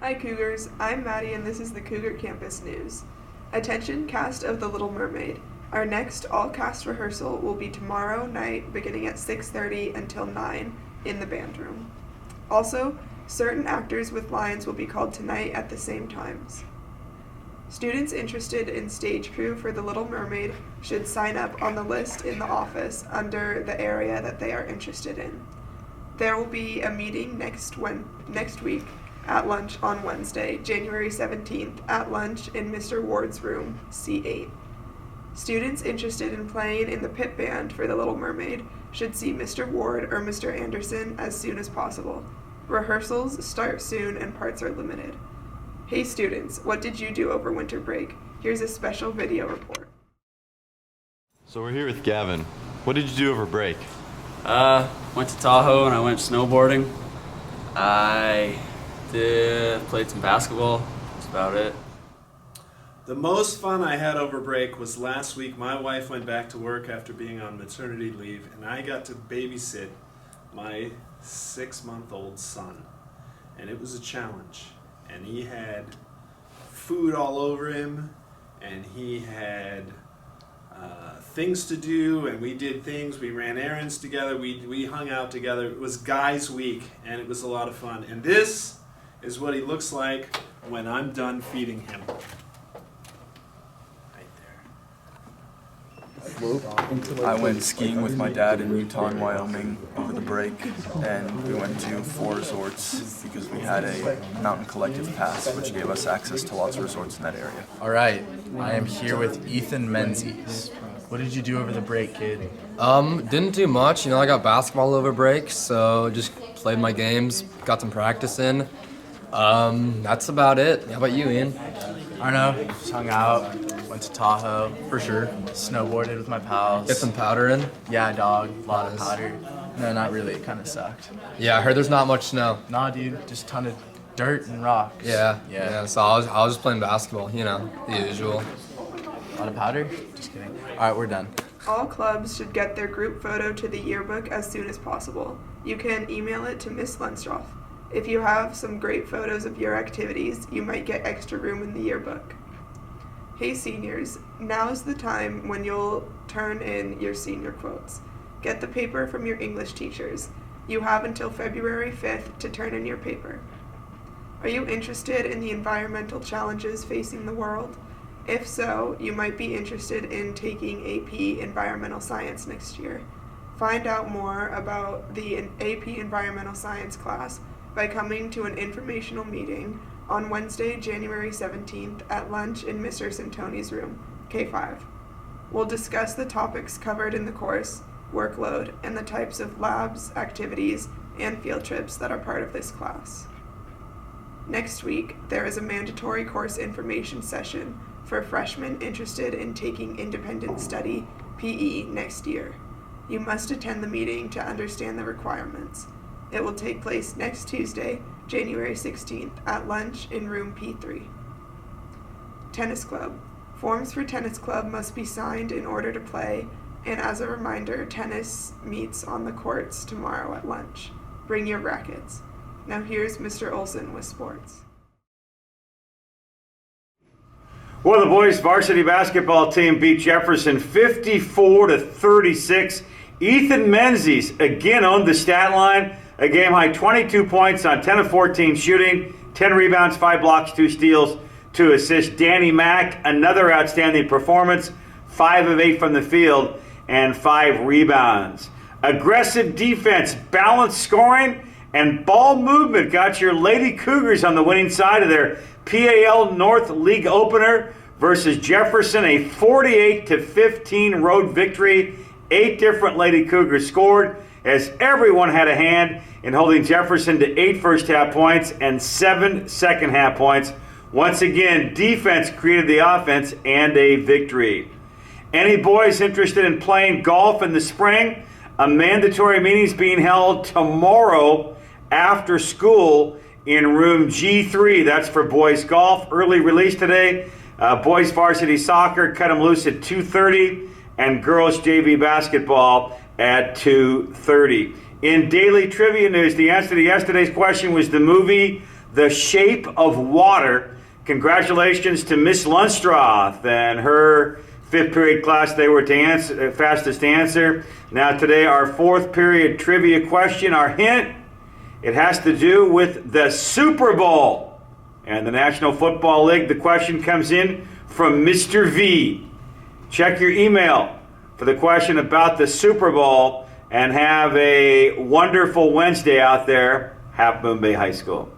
Hi Cougars, I'm Maddie and this is the Cougar Campus News. Attention cast of The Little Mermaid. Our next all-cast rehearsal will be tomorrow night beginning at 6:30 until 9 in the band room. Also, certain actors with lines will be called tonight at the same times. Students interested in stage crew for The Little Mermaid should sign up on the list in the office under the area that they are interested in. There will be a meeting next week at lunch on Wednesday, January 17th, at lunch in Mr. Ward's room, C8. Students interested in playing in the pit band for The Little Mermaid should see Mr. Ward or Mr. Anderson as soon as possible. Rehearsals start soon and parts are limited. Hey students, what did you do over winter break? Here's a special video report. So we're here with Gavin. What did you do over break? Went to Tahoe and I went snowboarding. I played some basketball. That's about it. The most fun I had over break was last week. My wife went back to work after being on maternity leave, and I got to babysit my 6-month-old son. And it was a challenge. And he had food all over him, and he had things to do, and we did things. We ran errands together. We hung out together. It was Guys Week, and it was a lot of fun. And this is what he looks like when I'm done feeding him. I went skiing with my dad in Utah and Wyoming over the break, and we went to 4 resorts because we had a Mountain Collective pass, which gave us access to lots of resorts in that area. All right, I am here with Ethan Menzies. What did you do over the break, kid? Didn't do much. I got basketball over break, so just played my games, got some practice in. That's about it. How about you, Ian? I don't know, just hung out, went to Tahoe. For sure. Snowboarded with my pals. Get some powder in? Yeah, dog, a lot of powder. No, not really, it kind of sucked. Yeah, I heard there's not much snow. Nah, dude, just a ton of dirt and rocks. Yeah. So I was just playing basketball, the usual. A lot of powder? Just kidding. All right, we're done. All clubs should get their group photo to the yearbook as soon as possible. You can email it to Miss Lenstroff. If you have some great photos of your activities, you might get extra room in the yearbook. Hey seniors, now's the time when you'll turn in your senior quotes. Get the paper from your English teachers. You have until February 5th to turn in your paper. Are you interested in the environmental challenges facing the world? If so, you might be interested in taking AP Environmental Science next year. Find out more about the AP Environmental Science class by coming to an informational meeting on Wednesday, January 17th at lunch in Mr. Santoni's room, K5. We'll discuss the topics covered in the course, workload, and the types of labs, activities, and field trips that are part of this class. Next week, there is a mandatory course information session for freshmen interested in taking independent study, PE, next year. You must attend the meeting to understand the requirements. It will take place next Tuesday, January 16th at lunch in room P3. Tennis Club. Forms for Tennis Club must be signed in order to play, and as a reminder, tennis meets on the courts tomorrow at lunch. Bring your rackets. Now here's Mr. Olson with sports. Well, the boys varsity basketball team beat Jefferson 54-36. Ethan Menzies again owned the stat line. A game-high 22 points on 10 of 14 shooting, 10 rebounds, 5 blocks, 2 steals, 2 assists. Danny Mack, another outstanding performance, 5 of 8 from the field, and 5 rebounds. Aggressive defense, balanced scoring, and ball movement got your Lady Cougars on the winning side of their PAL North League opener versus Jefferson, a 48-15 road victory. 8 different Lady Cougars scored, as everyone had a hand in holding Jefferson to 8 first-half points and 7 second-half points. Once again, defense created the offense and a victory. Any boys interested in playing golf in the spring? A mandatory meeting is being held tomorrow after school in room G3. That's for boys golf. Early release today. Boys varsity soccer cut them loose at 2:30, and girls JV basketball at 2:30. In daily trivia news, the answer to yesterday's question was the movie The Shape of Water. Congratulations to Miss Lunstroth and her fifth period class. They were to answer, fastest answer. Now today, our fourth period trivia question. Our hint, it has to do with the Super Bowl and the National Football League. The question comes in from Mr. V. Check your email for the question about the Super Bowl, and have a wonderful Wednesday out there. Half Moon Bay High School.